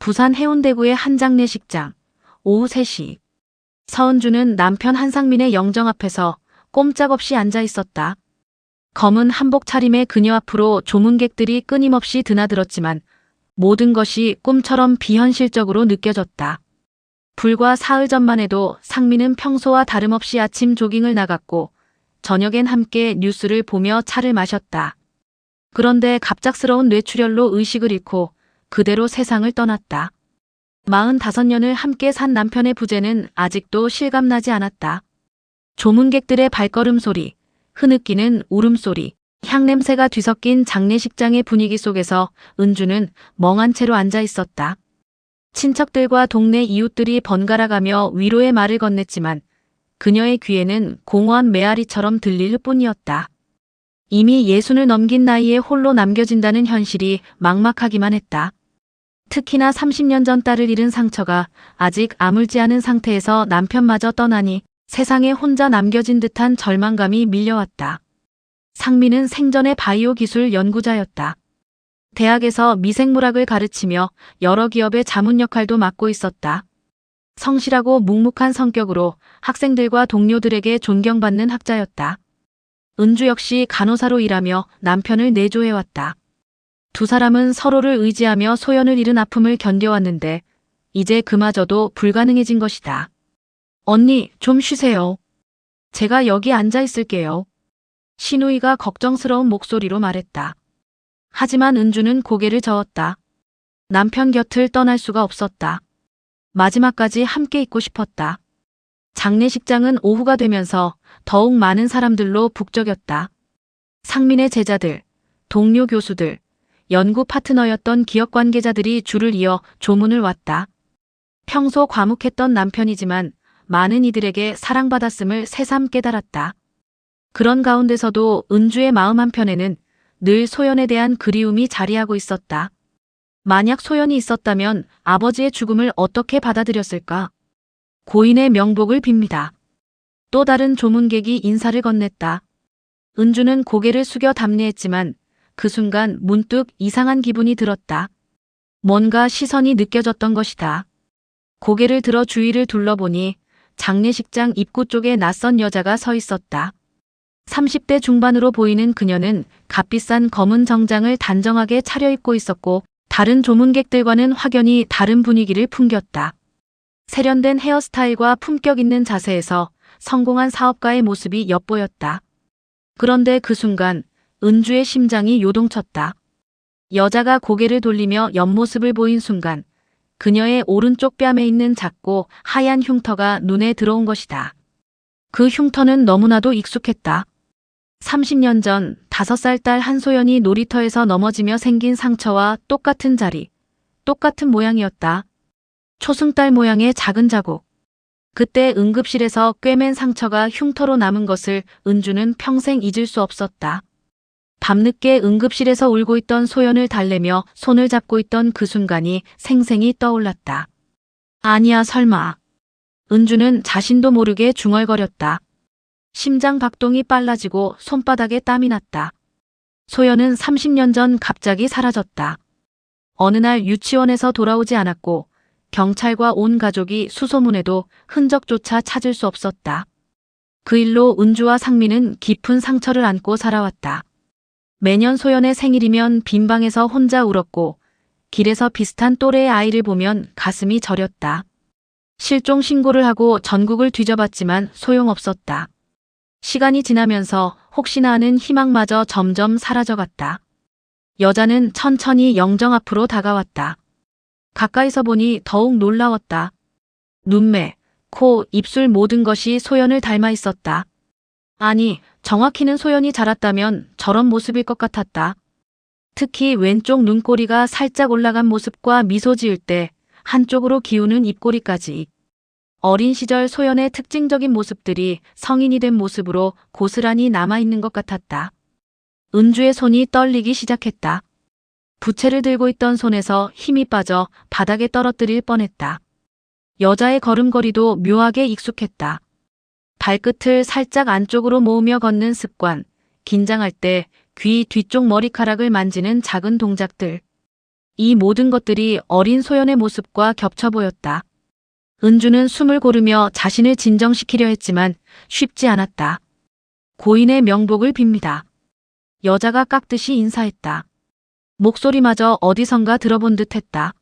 부산 해운대구의 한 장례식장. 오후 3시. 서은주는 남편 한상민의 영정 앞에서 꼼짝없이 앉아 있었다. 검은 한복 차림의 그녀 앞으로 조문객들이 끊임없이 드나들었지만 모든 것이 꿈처럼 비현실적으로 느껴졌다. 불과 사흘 전만 해도 상민은 평소와 다름없이 아침 조깅을 나갔고 저녁엔 함께 뉴스를 보며 차를 마셨다. 그런데 갑작스러운 뇌출혈로 의식을 잃고 그대로 세상을 떠났다. 45년을 함께 산 남편의 부재는 아직도 실감나지 않았다. 조문객들의 발걸음 소리, 흐느끼는 울음소리, 향냄새가 뒤섞인 장례식장의 분위기 속에서 은주는 멍한 채로 앉아 있었다. 친척들과 동네 이웃들이 번갈아가며 위로의 말을 건넸지만 그녀의 귀에는 공허한 메아리처럼 들릴 뿐이었다. 이미 60을 넘긴 나이에 홀로 남겨진다는 현실이 막막하기만 했다. 특히나 30년 전 딸을 잃은 상처가 아직 아물지 않은 상태에서 남편마저 떠나니 세상에 혼자 남겨진 듯한 절망감이 밀려왔다. 상민은 생전의 바이오 기술 연구자였다. 대학에서 미생물학을 가르치며 여러 기업의 자문 역할도 맡고 있었다. 성실하고 묵묵한 성격으로 학생들과 동료들에게 존경받는 학자였다. 은주 역시 간호사로 일하며 남편을 내조해왔다. 두 사람은 서로를 의지하며 소연을 잃은 아픔을 견뎌왔는데 이제 그마저도 불가능해진 것이다. 언니, 좀 쉬세요. 제가 여기 앉아 있을게요. 신우이가 걱정스러운 목소리로 말했다. 하지만 은주는 고개를 저었다. 남편 곁을 떠날 수가 없었다. 마지막까지 함께 있고 싶었다. 장례식장은 오후가 되면서 더욱 많은 사람들로 북적였다. 상민의 제자들, 동료 교수들, 연구 파트너였던 기업 관계자들이 줄을 이어 조문을 왔다. 평소 과묵했던 남편이지만 많은 이들에게 사랑받았음을 새삼 깨달았다. 그런 가운데서도 은주의 마음 한편에는 늘 소연에 대한 그리움이 자리하고 있었다. 만약 소연이 있었다면 아버지의 죽음을 어떻게 받아들였을까? 고인의 명복을 빕니다. 또 다른 조문객이 인사를 건넸다. 은주는 고개를 숙여 답례했지만 그 순간 문득 이상한 기분이 들었다. 뭔가 시선이 느껴졌던 것이다. 고개를 들어 주위를 둘러보니 장례식장 입구 쪽에 낯선 여자가 서 있었다. 30대 중반으로 보이는 그녀는 값비싼 검은 정장을 단정하게 차려입고 있었고 다른 조문객들과는 확연히 다른 분위기를 풍겼다. 세련된 헤어스타일과 품격 있는 자세에서 성공한 사업가의 모습이 엿보였다. 그런데 그 순간 은주의 심장이 요동쳤다. 여자가 고개를 돌리며 옆모습을 보인 순간 그녀의 오른쪽 뺨에 있는 작고 하얀 흉터가 눈에 들어온 것이다. 그 흉터는 너무나도 익숙했다. 30년 전 5살 딸 한소연이 놀이터에서 넘어지며 생긴 상처와 똑같은 자리, 똑같은 모양이었다. 초승달 모양의 작은 자국. 그때 응급실에서 꿰맨 상처가 흉터로 남은 것을 은주는 평생 잊을 수 없었다. 밤늦게 응급실에서 울고 있던 소연을 달래며 손을 잡고 있던 그 순간이 생생히 떠올랐다. 아니야, 설마. 은주는 자신도 모르게 중얼거렸다. 심장 박동이 빨라지고 손바닥에 땀이 났다. 소연은 30년 전 갑자기 사라졌다. 어느 날 유치원에서 돌아오지 않았고 경찰과 온 가족이 수소문해도 흔적조차 찾을 수 없었다. 그 일로 은주와 상민은 깊은 상처를 안고 살아왔다. 매년 소연의 생일이면 빈방에서 혼자 울었고 길에서 비슷한 또래의 아이를 보면 가슴이 저렸다. 실종 신고를 하고 전국을 뒤져봤지만 소용없었다. 시간이 지나면서 혹시나 하는 희망마저 점점 사라져갔다. 여자는 천천히 영정 앞으로 다가왔다. 가까이서 보니 더욱 놀라웠다. 눈매, 코, 입술 모든 것이 소연을 닮아 있었다. 아니, 정확히는 소연이 자랐다면 저런 모습일 것 같았다. 특히 왼쪽 눈꼬리가 살짝 올라간 모습과 미소 지을 때 한쪽으로 기우는 입꼬리까지. 어린 시절 소연의 특징적인 모습들이 성인이 된 모습으로 고스란히 남아있는 것 같았다. 은주의 손이 떨리기 시작했다. 부채를 들고 있던 손에서 힘이 빠져 바닥에 떨어뜨릴 뻔했다. 여자의 걸음걸이도 묘하게 익숙했다. 발끝을 살짝 안쪽으로 모으며 걷는 습관, 긴장할 때 귀 뒤쪽 머리카락을 만지는 작은 동작들. 이 모든 것들이 어린 소연의 모습과 겹쳐 보였다. 은주는 숨을 고르며 자신을 진정시키려 했지만 쉽지 않았다. 고인의 명복을 빕니다. 여자가 깍듯이 인사했다. 목소리마저 어디선가 들어본 듯 했다.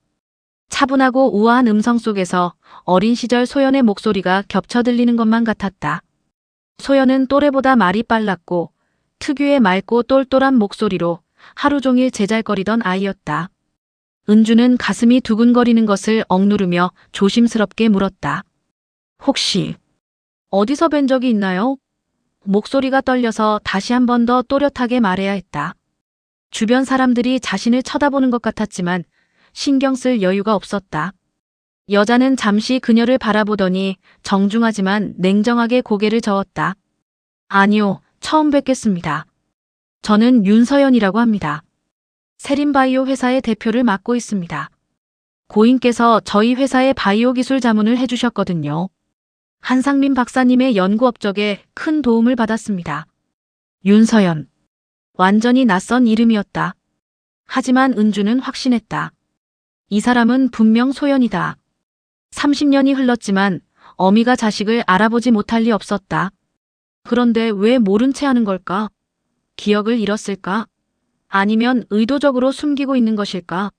차분하고 우아한 음성 속에서 어린 시절 소연의 목소리가 겹쳐 들리는 것만 같았다. 소연은 또래보다 말이 빨랐고 특유의 맑고 똘똘한 목소리로 하루 종일 제잘거리던 아이였다. 은주는 가슴이 두근거리는 것을 억누르며 조심스럽게 물었다. 혹시 어디서 뵌 적이 있나요? 목소리가 떨려서 다시 한 번 더 또렷하게 말해야 했다. 주변 사람들이 자신을 쳐다보는 것 같았지만 신경 쓸 여유가 없었다. 여자는 잠시 그녀를 바라보더니 정중하지만 냉정하게 고개를 저었다. 아니요, 처음 뵙겠습니다. 저는 윤서연이라고 합니다. 세린바이오 회사의 대표를 맡고 있습니다. 고인께서 저희 회사의 바이오 기술 자문을 해주셨거든요. 한상민 박사님의 연구 업적에 큰 도움을 받았습니다. 윤서연. 완전히 낯선 이름이었다. 하지만 은주는 확신했다. 이 사람은 분명 소연이다. 30년이 흘렀지만 어미가 자식을 알아보지 못할 리 없었다. 그런데 왜 모른 채 하는 걸까? 기억을 잃었을까? 아니면 의도적으로 숨기고 있는 것일까?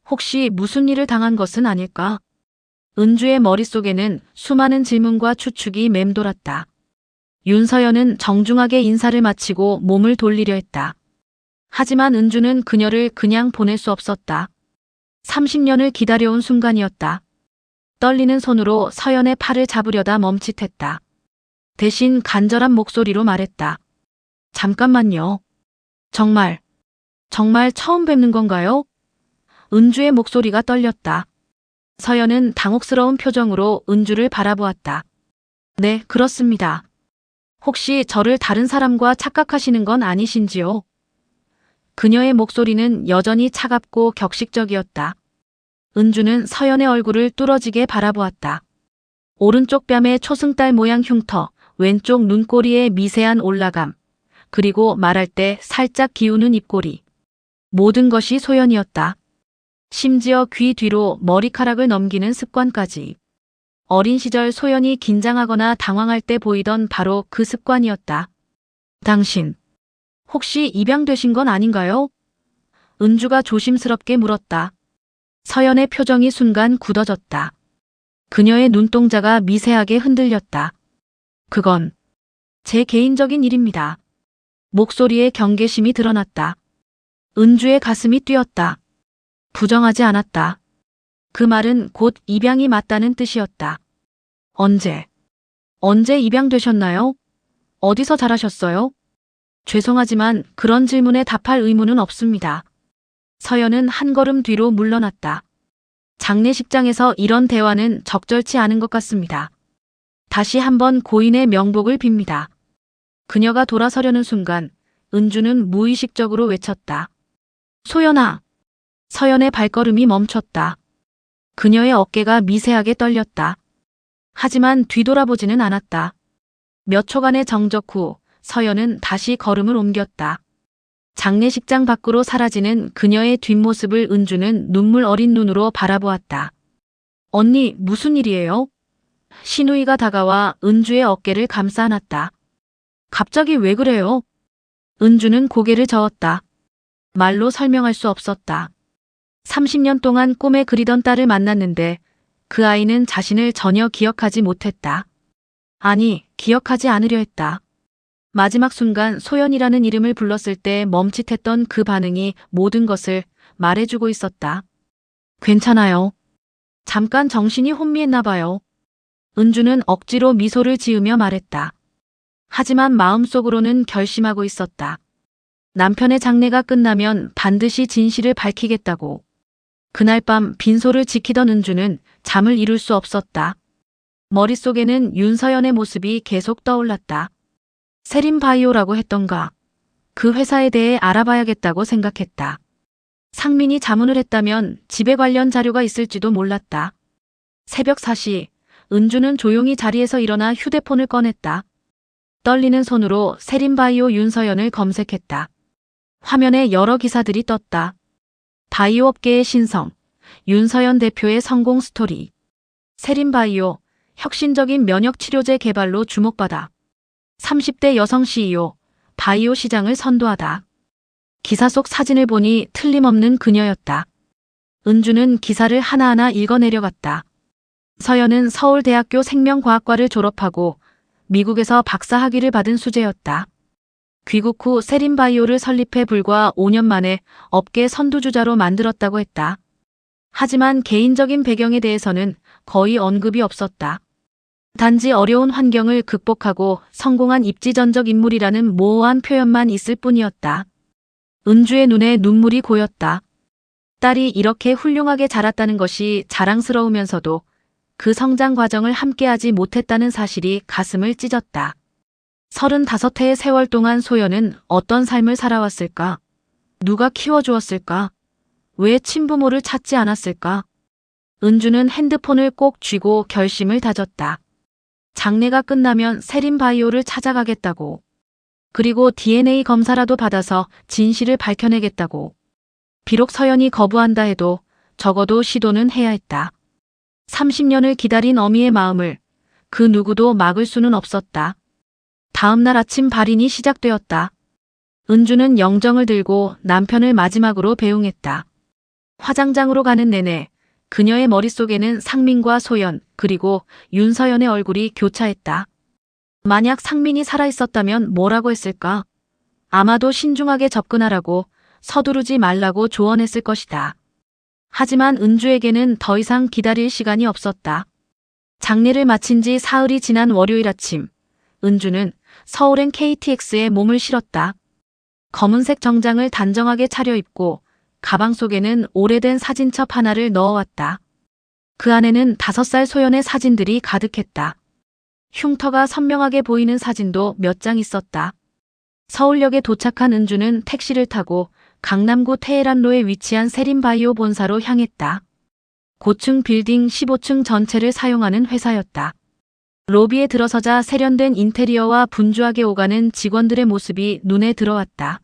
혹시 무슨 일을 당한 것은 아닐까? 은주의 머릿속에는 수많은 질문과 추측이 맴돌았다. 윤서연은 정중하게 인사를 마치고 몸을 돌리려 했다. 하지만 은주는 그녀를 그냥 보낼 수 없었다. 30년을 기다려온 순간이었다. 떨리는 손으로 서연의 팔을 잡으려다 멈칫했다. 대신 간절한 목소리로 말했다. 잠깐만요. 정말 처음 뵙는 건가요? 은주의 목소리가 떨렸다. 서연은 당혹스러운 표정으로 은주를 바라보았다. 네, 그렇습니다. 혹시 저를 다른 사람과 착각하시는 건 아니신지요? 그녀의 목소리는 여전히 차갑고 격식적이었다. 은주는 서연의 얼굴을 뚫어지게 바라보았다. 오른쪽 뺨에 초승달 모양 흉터, 왼쪽 눈꼬리에 미세한 올라감, 그리고 말할 때 살짝 기우는 입꼬리. 모든 것이 소연이었다. 심지어 귀 뒤로 머리카락을 넘기는 습관까지. 어린 시절 소연이 긴장하거나 당황할 때 보이던 바로 그 습관이었다. 당신, 혹시 입양되신 건 아닌가요? 은주가 조심스럽게 물었다. 서연의 표정이 순간 굳어졌다. 그녀의 눈동자가 미세하게 흔들렸다. 그건 제 개인적인 일입니다. 목소리에 경계심이 드러났다. 은주의 가슴이 뛰었다. 부정하지 않았다. 그 말은 곧 입양이 맞다는 뜻이었다. 언제 입양되셨나요? 어디서 자라셨어요? 죄송하지만 그런 질문에 답할 의무는 없습니다. 서연은 한 걸음 뒤로 물러났다. 장례식장에서 이런 대화는 적절치 않은 것 같습니다. 다시 한번 고인의 명복을 빕니다. 그녀가 돌아서려는 순간 은주는 무의식적으로 외쳤다. 소연아! 서연의 발걸음이 멈췄다. 그녀의 어깨가 미세하게 떨렸다. 하지만 뒤돌아보지는 않았다. 몇 초간의 정적 후 서연은 다시 걸음을 옮겼다. 장례식장 밖으로 사라지는 그녀의 뒷모습을 은주는 눈물 어린 눈으로 바라보았다. 언니, 무슨 일이에요? 신우이가 다가와 은주의 어깨를 감싸 안았다. 갑자기 왜 그래요? 은주는 고개를 저었다. 말로 설명할 수 없었다. 30년 동안 꿈에 그리던 딸을 만났는데 그 아이는 자신을 전혀 기억하지 못했다. 아니, 기억하지 않으려 했다. 마지막 순간 소연이라는 이름을 불렀을 때 멈칫했던 그 반응이 모든 것을 말해주고 있었다. 괜찮아요. 잠깐 정신이 혼미했나 봐요. 은주는 억지로 미소를 지으며 말했다. 하지만 마음속으로는 결심하고 있었다. 남편의 장례가 끝나면 반드시 진실을 밝히겠다고. 그날 밤 빈소를 지키던 은주는 잠을 이룰 수 없었다. 머릿속에는 윤서연의 모습이 계속 떠올랐다. 세린바이오라고 했던가. 그 회사에 대해 알아봐야겠다고 생각했다. 상민이 자문을 했다면 집에 관련 자료가 있을지도 몰랐다. 새벽 4시, 은주는 조용히 자리에서 일어나 휴대폰을 꺼냈다. 떨리는 손으로 세린바이오 윤서연을 검색했다. 화면에 여러 기사들이 떴다. 바이오업계의 신성, 윤서연 대표의 성공 스토리. 세린바이오, 혁신적인 면역 치료제 개발로 주목받아. 30대 여성 CEO, 바이오 시장을 선도하다. 기사 속 사진을 보니 틀림없는 그녀였다. 은주는 기사를 하나하나 읽어내려갔다. 서연은 서울대학교 생명과학과를 졸업하고 미국에서 박사 학위를 받은 수재였다. 귀국 후 세린바이오를 설립해 불과 5년 만에 업계 선두주자로 만들었다고 했다. 하지만 개인적인 배경에 대해서는 거의 언급이 없었다. 단지 어려운 환경을 극복하고 성공한 입지전적 인물이라는 모호한 표현만 있을 뿐이었다. 은주의 눈에 눈물이 고였다. 딸이 이렇게 훌륭하게 자랐다는 것이 자랑스러우면서도 그 성장 과정을 함께하지 못했다는 사실이 가슴을 찢었다. 35해의 세월 동안 소연은 어떤 삶을 살아왔을까? 누가 키워주었을까? 왜 친부모를 찾지 않았을까? 은주는 핸드폰을 꼭 쥐고 결심을 다졌다. 장례가 끝나면 세린바이오를 찾아가겠다고. 그리고 DNA 검사라도 받아서 진실을 밝혀내겠다고. 비록 서연이 거부한다 해도 적어도 시도는 해야 했다. 30년을 기다린 어미의 마음을 그 누구도 막을 수는 없었다. 다음 날 아침 발인이 시작되었다. 은주는 영정을 들고 남편을 마지막으로 배웅했다. 화장장으로 가는 내내 그녀의 머릿속에는 상민과 소연 그리고 윤서연의 얼굴이 교차했다. 만약 상민이 살아있었다면 뭐라고 했을까? 아마도 신중하게 접근하라고 서두르지 말라고 조언했을 것이다. 하지만 은주에게는 더 이상 기다릴 시간이 없었다. 장례를 마친 지 사흘이 지난 월요일 아침, 은주는 서울행 KTX에 몸을 실었다. 검은색 정장을 단정하게 차려입고 가방 속에는 오래된 사진첩 하나를 넣어왔다. 그 안에는 5살 소연의 사진들이 가득했다. 흉터가 선명하게 보이는 사진도 몇 장 있었다. 서울역에 도착한 은주는 택시를 타고 강남구 테헤란로에 위치한 세린바이오 본사로 향했다. 고층 빌딩 15층 전체를 사용하는 회사였다. 로비에 들어서자 세련된 인테리어와 분주하게 오가는 직원들의 모습이 눈에 들어왔다.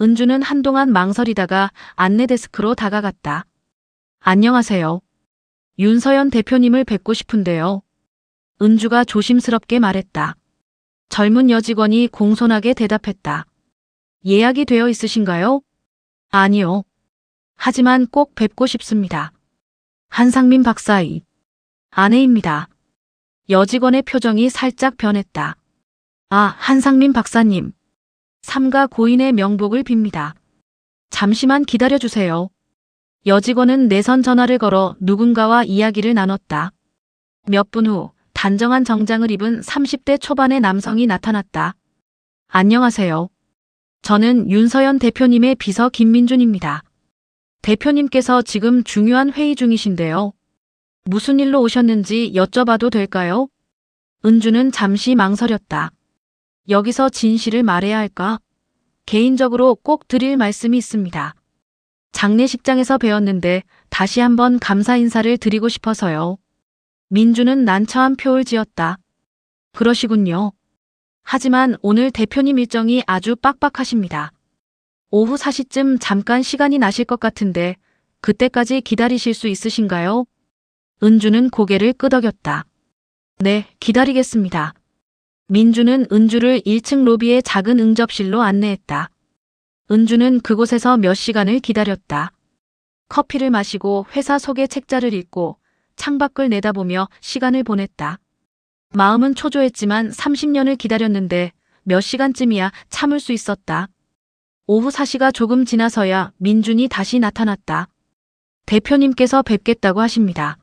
은주는 한동안 망설이다가 안내 데스크로 다가갔다. 안녕하세요. 윤서연 대표님을 뵙고 싶은데요. 은주가 조심스럽게 말했다. 젊은 여직원이 공손하게 대답했다. 예약이 되어 있으신가요? 아니요. 하지만 꼭 뵙고 싶습니다. 한상민 박사의 아내입니다. 여직원의 표정이 살짝 변했다. 아, 한상민 박사님. 삼가 고인의 명복을 빕니다. 잠시만 기다려주세요. 여직원은 내선 전화를 걸어 누군가와 이야기를 나눴다. 몇 분 후 단정한 정장을 입은 30대 초반의 남성이 나타났다. 안녕하세요. 저는 윤서연 대표님의 비서 김민준입니다. 대표님께서 지금 중요한 회의 중이신데요. 무슨 일로 오셨는지 여쭤봐도 될까요? 은주는 잠시 망설였다. 여기서 진실을 말해야 할까? 개인적으로 꼭 드릴 말씀이 있습니다. 장례식장에서 뵈었는데 다시 한번 감사 인사를 드리고 싶어서요. 민주는 난처한 표를 지었다. 그러시군요. 하지만 오늘 대표님 일정이 아주 빡빡하십니다. 오후 4시쯤 잠깐 시간이 나실 것 같은데 그때까지 기다리실 수 있으신가요? 은주는 고개를 끄덕였다. 네, 기다리겠습니다. 민주는 은주를 1층 로비의 작은 응접실로 안내했다. 은주는 그곳에서 몇 시간을 기다렸다. 커피를 마시고 회사 소개 책자를 읽고 창밖을 내다보며 시간을 보냈다. 마음은 초조했지만 30년을 기다렸는데 몇 시간쯤이야 참을 수 있었다. 오후 4시가 조금 지나서야 민준이 다시 나타났다. 대표님께서 뵙겠다고 하십니다.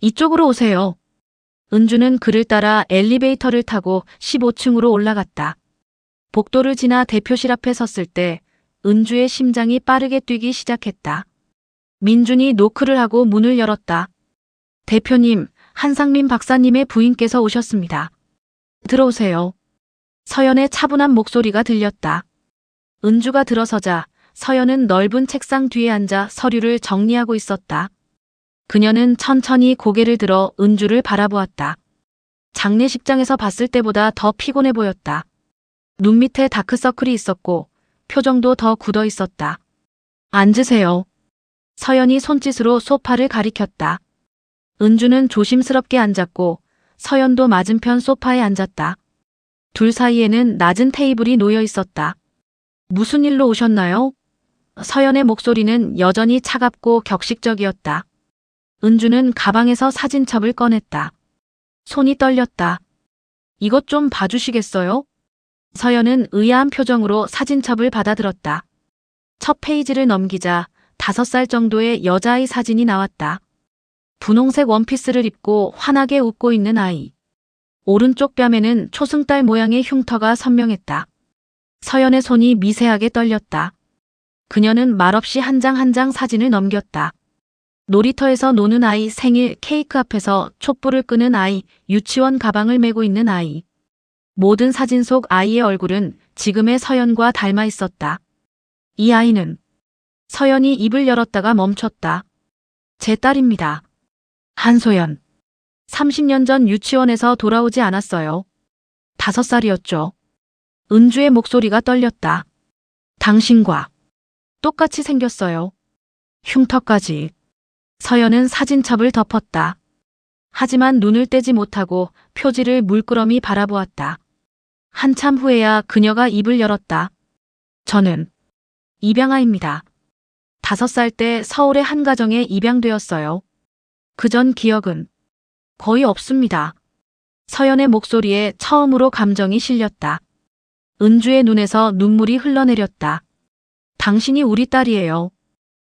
이쪽으로 오세요. 은주는 그를 따라 엘리베이터를 타고 15층으로 올라갔다. 복도를 지나 대표실 앞에 섰을 때 은주의 심장이 빠르게 뛰기 시작했다. 민준이 노크를 하고 문을 열었다. 대표님, 한상민 박사님의 부인께서 오셨습니다. 들어오세요. 서연의 차분한 목소리가 들렸다. 은주가 들어서자 서연은 넓은 책상 뒤에 앉아 서류를 정리하고 있었다. 그녀는 천천히 고개를 들어 은주를 바라보았다. 장례식장에서 봤을 때보다 더 피곤해 보였다. 눈 밑에 다크서클이 있었고 표정도 더 굳어 있었다. 앉으세요. 서연이 손짓으로 소파를 가리켰다. 은주는 조심스럽게 앉았고 서연도 맞은편 소파에 앉았다. 둘 사이에는 낮은 테이블이 놓여 있었다. 무슨 일로 오셨나요? 서연의 목소리는 여전히 차갑고 격식적이었다. 은주는 가방에서 사진첩을 꺼냈다. 손이 떨렸다. 이것 좀 봐주시겠어요? 서연은 의아한 표정으로 사진첩을 받아들었다. 첫 페이지를 넘기자 5살 정도의 여자아이 사진이 나왔다. 분홍색 원피스를 입고 환하게 웃고 있는 아이. 오른쪽 뺨에는 초승달 모양의 흉터가 선명했다. 서연의 손이 미세하게 떨렸다. 그녀는 말없이 한 장 한 장 사진을 넘겼다. 놀이터에서 노는 아이, 생일 케이크 앞에서 촛불을 끄는 아이, 유치원 가방을 메고 있는 아이. 모든 사진 속 아이의 얼굴은 지금의 서연과 닮아 있었다. 이 아이는 서연이 입을 열었다가 멈췄다. 제 딸입니다. 한소연. 30년 전 유치원에서 돌아오지 않았어요. 5살이었죠. 은주의 목소리가 떨렸다. 당신과 똑같이 생겼어요. 흉터까지. 서연은 사진첩을 덮었다. 하지만 눈을 떼지 못하고 표지를 물끄러미 바라보았다. 한참 후에야 그녀가 입을 열었다. 저는 입양아입니다. 5살 때 서울의 한 가정에 입양되었어요. 그전 기억은 거의 없습니다. 서연의 목소리에 처음으로 감정이 실렸다. 은주의 눈에서 눈물이 흘러내렸다. 당신이 우리 딸이에요.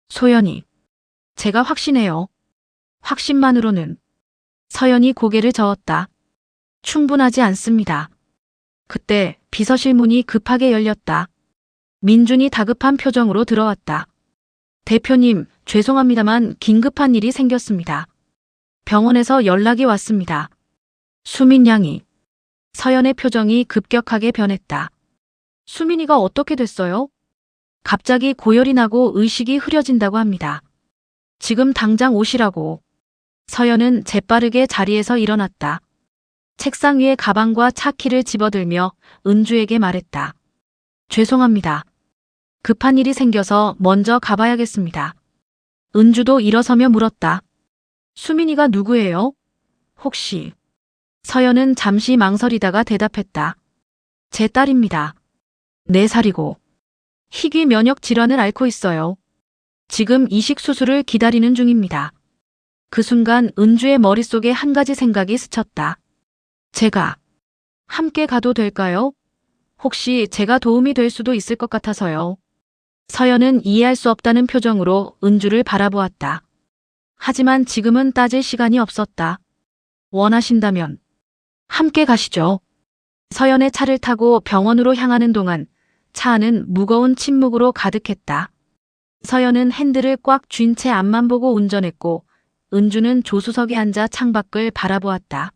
소연이. 제가 확신해요. 확신만으로는. 서연이 고개를 저었다. 충분하지 않습니다. 그때 비서실 문이 급하게 열렸다. 민준이 다급한 표정으로 들어왔다. 대표님, 죄송합니다만 긴급한 일이 생겼습니다. 병원에서 연락이 왔습니다. 수민 양이. 서연의 표정이 급격하게 변했다. 수민이가 어떻게 됐어요? 갑자기 고열이 나고 의식이 흐려진다고 합니다. 지금 당장 오시라고. 서연은 재빠르게 자리에서 일어났다. 책상 위에 가방과 차키를 집어들며 은주에게 말했다. 죄송합니다. 급한 일이 생겨서 먼저 가봐야겠습니다. 은주도 일어서며 물었다. 수민이가 누구예요? 혹시? 서연은 잠시 망설이다가 대답했다. 제 딸입니다. 4살이고 희귀 면역 질환을 앓고 있어요. 지금 이식 수술을 기다리는 중입니다. 그 순간 은주의 머릿속에 한 가지 생각이 스쳤다. 제가 함께 가도 될까요? 혹시 제가 도움이 될 수도 있을 것 같아서요. 서연은 이해할 수 없다는 표정으로 은주를 바라보았다. 하지만 지금은 따질 시간이 없었다. 원하신다면 함께 가시죠. 서연의 차를 타고 병원으로 향하는 동안 차 안은 무거운 침묵으로 가득했다. 서연은 핸들을 꽉 쥔 채 앞만 보고 운전했고 은주는 조수석에 앉아 창밖을 바라보았다.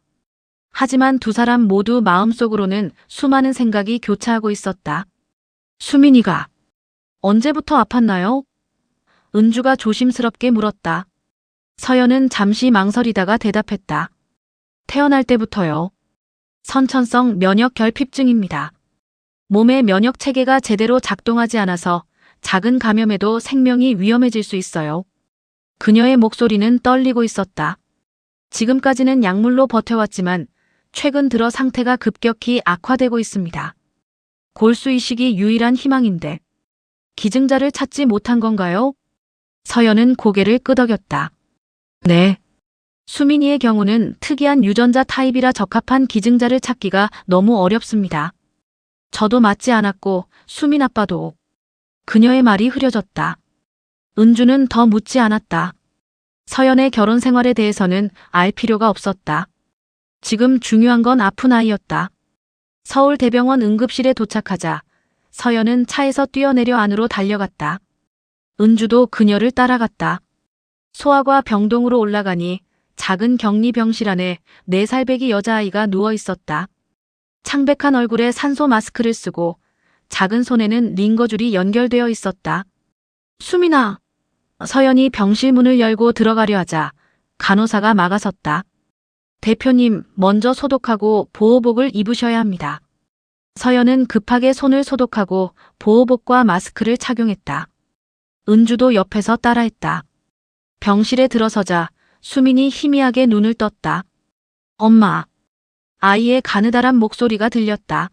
하지만 두 사람 모두 마음속으로는 수많은 생각이 교차하고 있었다. 수민이가 언제부터 아팠나요? 은주가 조심스럽게 물었다. 서연은 잠시 망설이다가 대답했다. 태어날 때부터요. 선천성 면역 결핍증입니다. 몸의 면역 체계가 제대로 작동하지 않아서 작은 감염에도 생명이 위험해질 수 있어요. 그녀의 목소리는 떨리고 있었다. 지금까지는 약물로 버텨왔지만 최근 들어 상태가 급격히 악화되고 있습니다. 골수 이식이 유일한 희망인데 기증자를 찾지 못한 건가요? 서연은 고개를 끄덕였다. 네. 수민이의 경우는 특이한 유전자 타입이라 적합한 기증자를 찾기가 너무 어렵습니다. 저도 맞지 않았고 수민 아빠도. 그녀의 말이 흐려졌다. 은주는 더 묻지 않았다. 서연의 결혼 생활에 대해서는 알 필요가 없었다. 지금 중요한 건 아픈 아이였다. 서울대병원 응급실에 도착하자 서연은 차에서 뛰어내려 안으로 달려갔다. 은주도 그녀를 따라갔다. 소아과 병동으로 올라가니 작은 격리병실 안에 4살배기 여자아이가 누워 있었다. 창백한 얼굴에 산소 마스크를 쓰고 작은 손에는 링거줄이 연결되어 있었다. 수민아! 서연이 병실 문을 열고 들어가려 하자 간호사가 막아섰다. 대표님, 먼저 소독하고 보호복을 입으셔야 합니다. 서연은 급하게 손을 소독하고 보호복과 마스크를 착용했다. 은주도 옆에서 따라했다. 병실에 들어서자 수민이 희미하게 눈을 떴다. 엄마. 아이의 가느다란 목소리가 들렸다.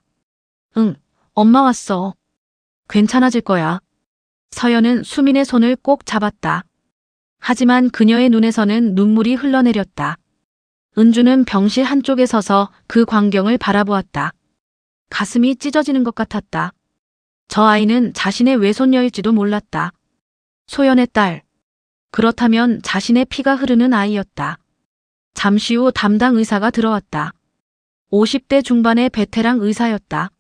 응, 엄마 왔어. 괜찮아질 거야. 서연은 수민의 손을 꼭 잡았다. 하지만 그녀의 눈에서는 눈물이 흘러내렸다. 은주는 병실 한쪽에 서서 그 광경을 바라보았다. 가슴이 찢어지는 것 같았다. 저 아이는 자신의 외손녀일지도 몰랐다. 소연의 딸. 그렇다면 자신의 피가 흐르는 아이였다. 잠시 후 담당 의사가 들어왔다. 50대 중반의 베테랑 의사였다.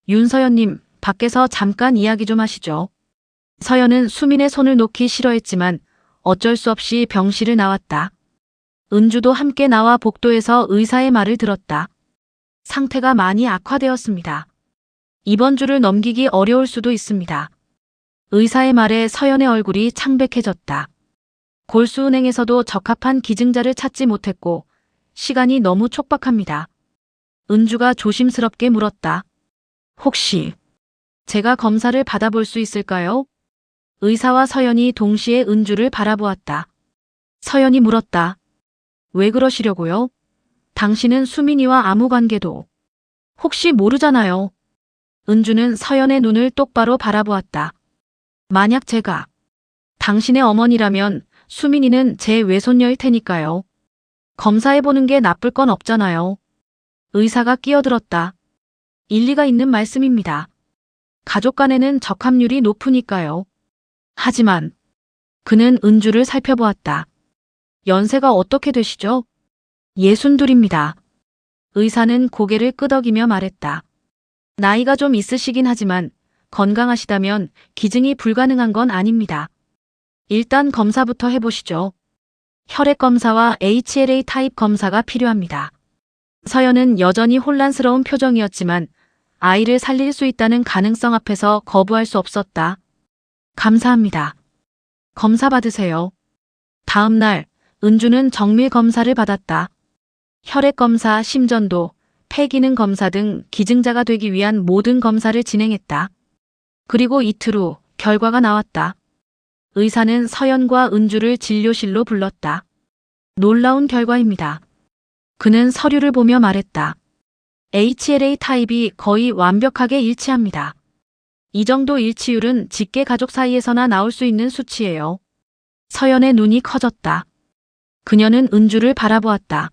윤서연님, 밖에서 잠깐 이야기 좀 하시죠. 서연은 수민의 손을 놓기 싫어했지만 어쩔 수 없이 병실을 나왔다. 은주도 함께 나와 복도에서 의사의 말을 들었다. 상태가 많이 악화되었습니다. 이번 주를 넘기기 어려울 수도 있습니다. 의사의 말에 서연의 얼굴이 창백해졌다. 골수은행에서도 적합한 기증자를 찾지 못했고 시간이 너무 촉박합니다. 은주가 조심스럽게 물었다. 혹시 제가 검사를 받아볼 수 있을까요? 의사와 서연이 동시에 은주를 바라보았다. 서연이 물었다. 왜 그러시려고요? 당신은 수민이와 아무 관계도. 혹시 모르잖아요. 은주는 서연의 눈을 똑바로 바라보았다. 만약 제가 당신의 어머니라면 수민이는 제 외손녀일 테니까요. 검사해보는 게 나쁠 건 없잖아요. 의사가 끼어들었다. 일리가 있는 말씀입니다. 가족 간에는 적합률이 높으니까요. 하지만 그는 은주를 살펴보았다. 연세가 어떻게 되시죠? 62입니다. 의사는 고개를 끄덕이며 말했다. 나이가 좀 있으시긴 하지만 건강하시다면 기증이 불가능한 건 아닙니다. 일단 검사부터 해보시죠. 혈액 검사와 HLA 타입 검사가 필요합니다. 서연은 여전히 혼란스러운 표정이었지만 아이를 살릴 수 있다는 가능성 앞에서 거부할 수 없었다. 감사합니다. 검사 받으세요. 다음 날 은주는 정밀 검사를 받았다. 혈액 검사, 심전도, 폐기능 검사 등 기증자가 되기 위한 모든 검사를 진행했다. 그리고 이틀 후 결과가 나왔다. 의사는 서연과 은주를 진료실로 불렀다. 놀라운 결과입니다. 그는 서류를 보며 말했다. HLA 타입이 거의 완벽하게 일치합니다. 이 정도 일치율은 직계 가족 사이에서나 나올 수 있는 수치예요. 서연의 눈이 커졌다. 그녀는 은주를 바라보았다.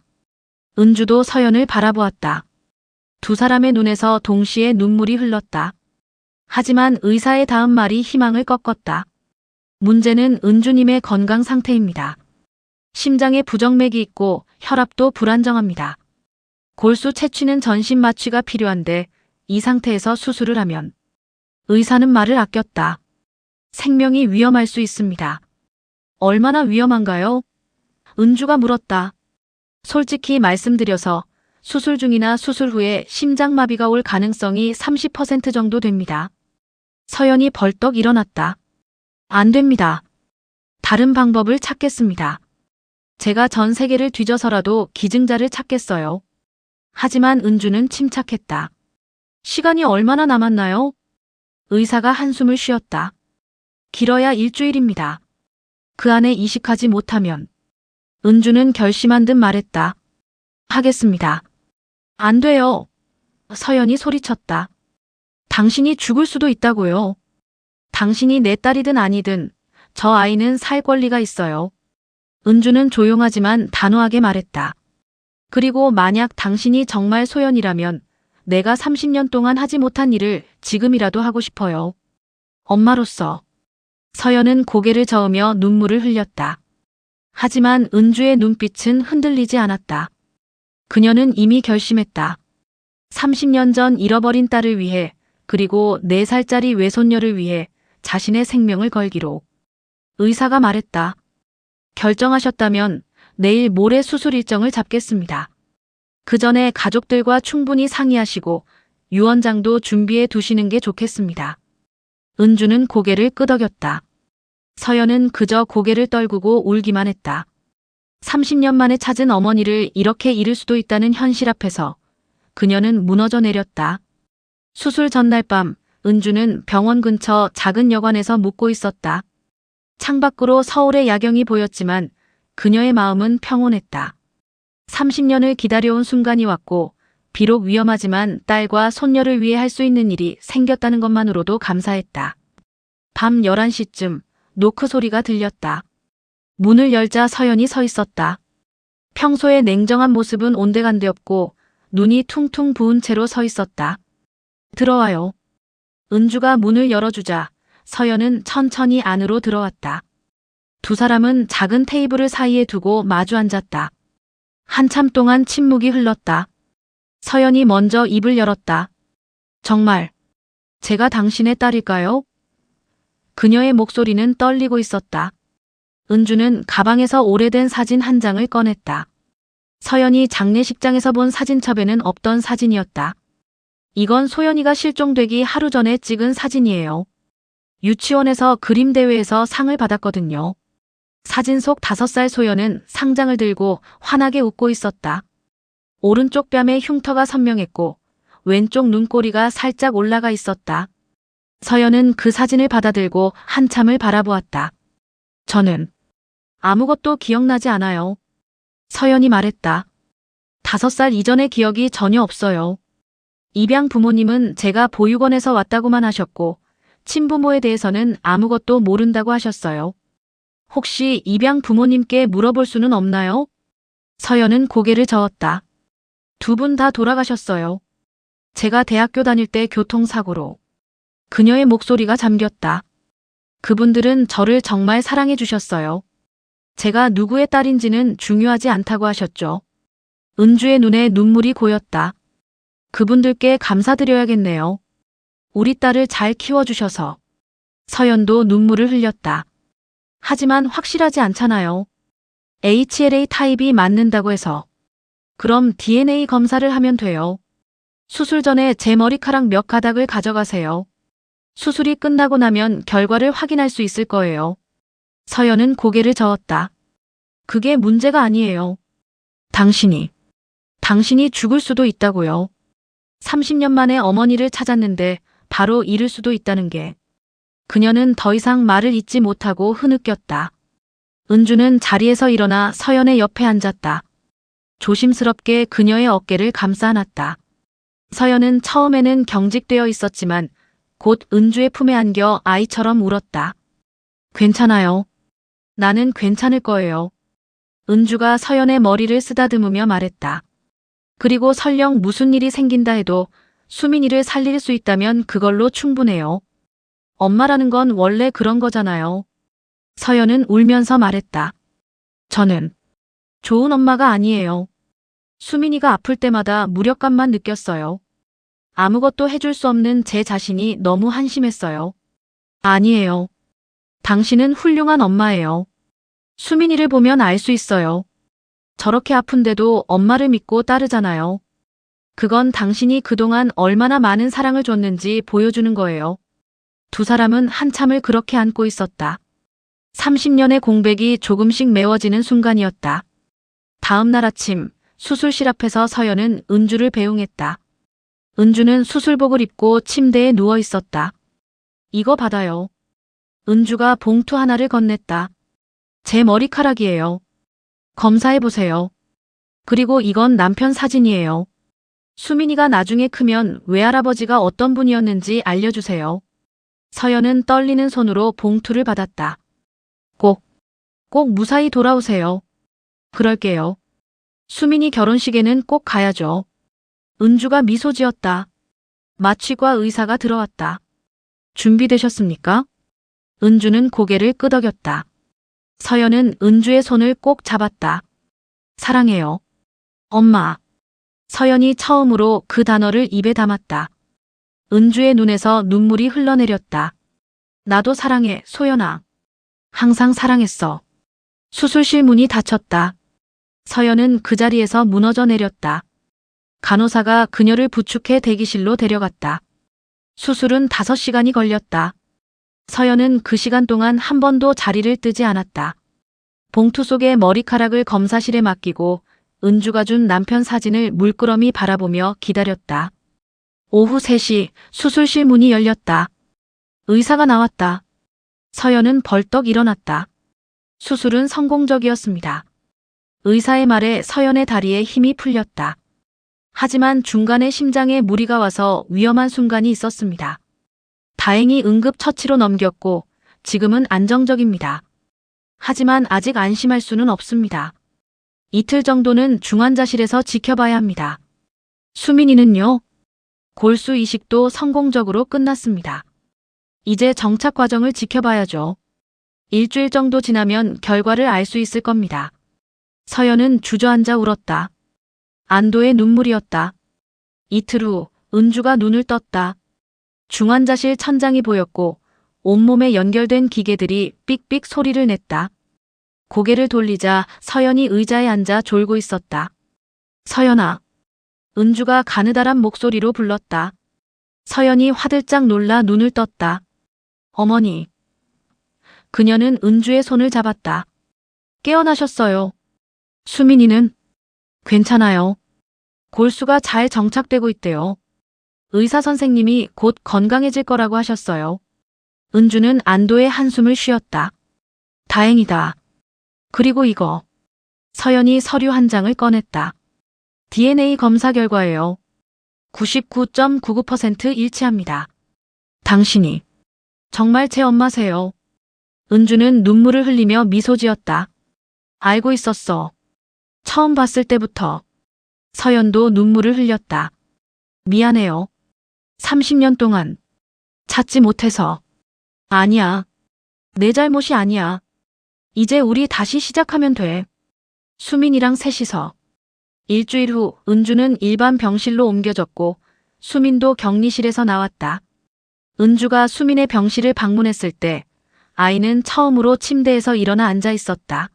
은주도 서연을 바라보았다. 두 사람의 눈에서 동시에 눈물이 흘렀다. 하지만 의사의 다음 말이 희망을 꺾었다. 문제는 은주님의 건강 상태입니다. 심장에 부정맥이 있고 혈압도 불안정합니다. 골수 채취는 전신 마취가 필요한데 이 상태에서 수술을 하면 의사는 말을 아꼈다. 생명이 위험할 수 있습니다. 얼마나 위험한가요? 은주가 물었다. 솔직히 말씀드려서 수술 중이나 수술 후에 심장마비가 올 가능성이 30% 정도 됩니다. 서연이 벌떡 일어났다. 안 됩니다. 다른 방법을 찾겠습니다. 제가 전 세계를 뒤져서라도 기증자를 찾겠어요. 하지만 은주는 침착했다. 시간이 얼마나 남았나요? 의사가 한숨을 쉬었다. 길어야 일주일입니다. 그 안에 이식하지 못하면. 은주는 결심한 듯 말했다. 하겠습니다. 안 돼요. 서연이 소리쳤다. 당신이 죽을 수도 있다고요. 당신이 내 딸이든 아니든 저 아이는 살 권리가 있어요. 은주는 조용하지만 단호하게 말했다. 그리고 만약 당신이 정말 소연이라면 내가 30년 동안 하지 못한 일을 지금이라도 하고 싶어요. 엄마로서. 서연은 고개를 저으며 눈물을 흘렸다. 하지만 은주의 눈빛은 흔들리지 않았다. 그녀는 이미 결심했다. 30년 전 잃어버린 딸을 위해 그리고 4살짜리 외손녀를 위해 자신의 생명을 걸기로. 의사가 말했다. 결정하셨다면 내일 모레 수술 일정을 잡겠습니다. 그 전에 가족들과 충분히 상의하시고 유언장도 준비해 두시는 게 좋겠습니다. 은주는 고개를 끄덕였다. 서연은 그저 고개를 떨구고 울기만 했다. 30년 만에 찾은 어머니를 이렇게 잃을 수도 있다는 현실 앞에서 그녀는 무너져 내렸다. 수술 전날 밤 은주는 병원 근처 작은 여관에서 묵고 있었다. 창밖으로 서울의 야경이 보였지만 그녀의 마음은 평온했다. 30년을 기다려온 순간이 왔고 비록 위험하지만 딸과 손녀를 위해 할 수 있는 일이 생겼다는 것만으로도 감사했다. 밤 11시쯤 노크 소리가 들렸다. 문을 열자 서연이 서 있었다. 평소의 냉정한 모습은 온데간데 없고 눈이 퉁퉁 부은 채로 서 있었다. 들어와요. 은주가 문을 열어주자 서연은 천천히 안으로 들어왔다. 두 사람은 작은 테이블을 사이에 두고 마주 앉았다. 한참 동안 침묵이 흘렀다. 서연이 먼저 입을 열었다. 정말 제가 당신의 딸일까요? 그녀의 목소리는 떨리고 있었다. 은주는 가방에서 오래된 사진 한 장을 꺼냈다. 서연이 장례식장에서 본 사진첩에는 없던 사진이었다. 이건 소연이가 실종되기 하루 전에 찍은 사진이에요. 유치원에서 그림 대회에서 상을 받았거든요. 사진 속 5살 소연은 상장을 들고 환하게 웃고 있었다. 오른쪽 뺨에 흉터가 선명했고 왼쪽 눈꼬리가 살짝 올라가 있었다. 서연은 그 사진을 받아들고 한참을 바라보았다. 저는 아무것도 기억나지 않아요. 서연이 말했다. 5살 이전의 기억이 전혀 없어요. 입양 부모님은 제가 보육원에서 왔다고만 하셨고 친부모에 대해서는 아무것도 모른다고 하셨어요. 혹시 입양 부모님께 물어볼 수는 없나요? 서연은 고개를 저었다. 두 분 다 돌아가셨어요. 제가 대학교 다닐 때 교통사고로. 그녀의 목소리가 잠겼다. 그분들은 저를 정말 사랑해 주셨어요. 제가 누구의 딸인지는 중요하지 않다고 하셨죠. 은주의 눈에 눈물이 고였다. 그분들께 감사드려야겠네요. 우리 딸을 잘 키워주셔서. 서연도 눈물을 흘렸다. 하지만 확실하지 않잖아요. HLA 타입이 맞는다고 해서. 그럼 DNA 검사를 하면 돼요. 수술 전에 제 머리카락 몇 가닥을 가져가세요. 수술이 끝나고 나면 결과를 확인할 수 있을 거예요. 서연은 고개를 저었다. 그게 문제가 아니에요. 당신이 죽을 수도 있다고요. 30년 만에 어머니를 찾았는데 바로 잃을 수도 있다는 게. 그녀는 더 이상 말을 잇지 못하고 흐느꼈다. 은주는 자리에서 일어나 서연의 옆에 앉았다. 조심스럽게 그녀의 어깨를 감싸 안았다. 서연은 처음에는 경직되어 있었지만 곧 은주의 품에 안겨 아이처럼 울었다. 괜찮아요. 나는 괜찮을 거예요. 은주가 서연의 머리를 쓰다듬으며 말했다. 그리고 설령 무슨 일이 생긴다 해도 수민이를 살릴 수 있다면 그걸로 충분해요. 엄마라는 건 원래 그런 거잖아요. 서연은 울면서 말했다. 저는 좋은 엄마가 아니에요. 수민이가 아플 때마다 무력감만 느꼈어요. 아무것도 해줄 수 없는 제 자신이 너무 한심했어요. 아니에요. 당신은 훌륭한 엄마예요. 수민이를 보면 알 수 있어요. 저렇게 아픈데도 엄마를 믿고 따르잖아요. 그건 당신이 그동안 얼마나 많은 사랑을 줬는지 보여주는 거예요. 두 사람은 한참을 그렇게 안고 있었다. 30년의 공백이 조금씩 메워지는 순간이었다. 다음 날 아침 수술실 앞에서 서연은 은주를 배웅했다. 은주는 수술복을 입고 침대에 누워 있었다. 이거 받아요. 은주가 봉투 하나를 건넸다. 제 머리카락이에요. 검사해보세요. 그리고 이건 남편 사진이에요. 수민이가 나중에 크면 외할아버지가 어떤 분이었는지 알려주세요. 서연은 떨리는 손으로 봉투를 받았다. 꼭 무사히 돌아오세요. 그럴게요. 수민이 결혼식에는 꼭 가야죠. 은주가 미소 지었다. 마취과 의사가 들어왔다. 준비되셨습니까? 은주는 고개를 끄덕였다. 서연은 은주의 손을 꼭 잡았다. 사랑해요. 엄마. 서연이 처음으로 그 단어를 입에 담았다. 은주의 눈에서 눈물이 흘러내렸다. 나도 사랑해, 소연아. 항상 사랑했어. 수술실 문이 닫혔다. 서연은 그 자리에서 무너져 내렸다. 간호사가 그녀를 부축해 대기실로 데려갔다. 수술은 5시간이 걸렸다. 서연은 그 시간 동안 한 번도 자리를 뜨지 않았다. 봉투 속에 머리카락을 검사실에 맡기고 은주가 준 남편 사진을 물끄러미 바라보며 기다렸다. 오후 3시 수술실 문이 열렸다. 의사가 나왔다. 서연은 벌떡 일어났다. 수술은 성공적이었습니다. 의사의 말에 서연의 다리에 힘이 풀렸다. 하지만 중간에 심장에 무리가 와서 위험한 순간이 있었습니다. 다행히 응급처치로 넘겼고 지금은 안정적입니다. 하지만 아직 안심할 수는 없습니다. 이틀 정도는 중환자실에서 지켜봐야 합니다. 수민이는요? 골수 이식도 성공적으로 끝났습니다. 이제 정착 과정을 지켜봐야죠. 일주일 정도 지나면 결과를 알 수 있을 겁니다. 서연은 주저앉아 울었다. 안도의 눈물이었다. 이틀 후 은주가 눈을 떴다. 중환자실 천장이 보였고 온몸에 연결된 기계들이 삑삑 소리를 냈다. 고개를 돌리자 서연이 의자에 앉아 졸고 있었다. 서연아. 은주가 가느다란 목소리로 불렀다. 서연이 화들짝 놀라 눈을 떴다. 어머니. 그녀는 은주의 손을 잡았다. 깨어나셨어요. 수민이는? 괜찮아요. 골수가 잘 정착되고 있대요. 의사 선생님이 곧 건강해질 거라고 하셨어요. 은주는 안도의 한숨을 쉬었다. 다행이다. 그리고 이거. 서연이 서류 한 장을 꺼냈다. DNA 검사 결과예요. 99.99% 일치합니다. 당신이 정말 제 엄마세요. 은주는 눈물을 흘리며 미소 지었다. 알고 있었어. 처음 봤을 때부터. 서연도 눈물을 흘렸다. 미안해요. 30년 동안 찾지 못해서. 아니야. 내 잘못이 아니야. 이제 우리 다시 시작하면 돼. 수민이랑 셋이서. 일주일 후 은주는 일반 병실로 옮겨졌고 수민도 격리실에서 나왔다. 은주가 수민의 병실을 방문했을 때 아이는 처음으로 침대에서 일어나 앉아 있었다.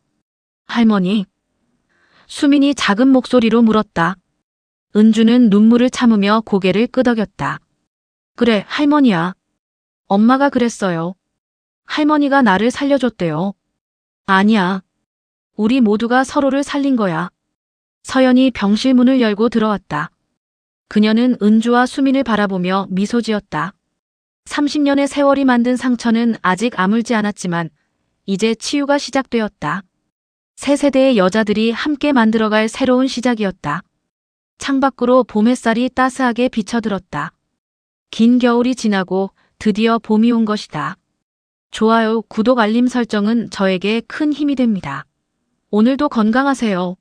할머니. 수민이 작은 목소리로 물었다. 은주는 눈물을 참으며 고개를 끄덕였다. 그래, 할머니야. 엄마가 그랬어요. 할머니가 나를 살려줬대요. 아니야. 우리 모두가 서로를 살린 거야. 서연이 병실 문을 열고 들어왔다. 그녀는 은주와 수민을 바라보며 미소 지었다. 30년의 세월이 만든 상처는 아직 아물지 않았지만 이제 치유가 시작되었다. 새 세대의 여자들이 함께 만들어갈 새로운 시작이었다. 창밖으로 봄 햇살이 따스하게 비쳐들었다. 긴 겨울이 지나고 드디어 봄이 온 것이다. 좋아요, 구독, 알림 설정은 저에게 큰 힘이 됩니다. 오늘도 건강하세요.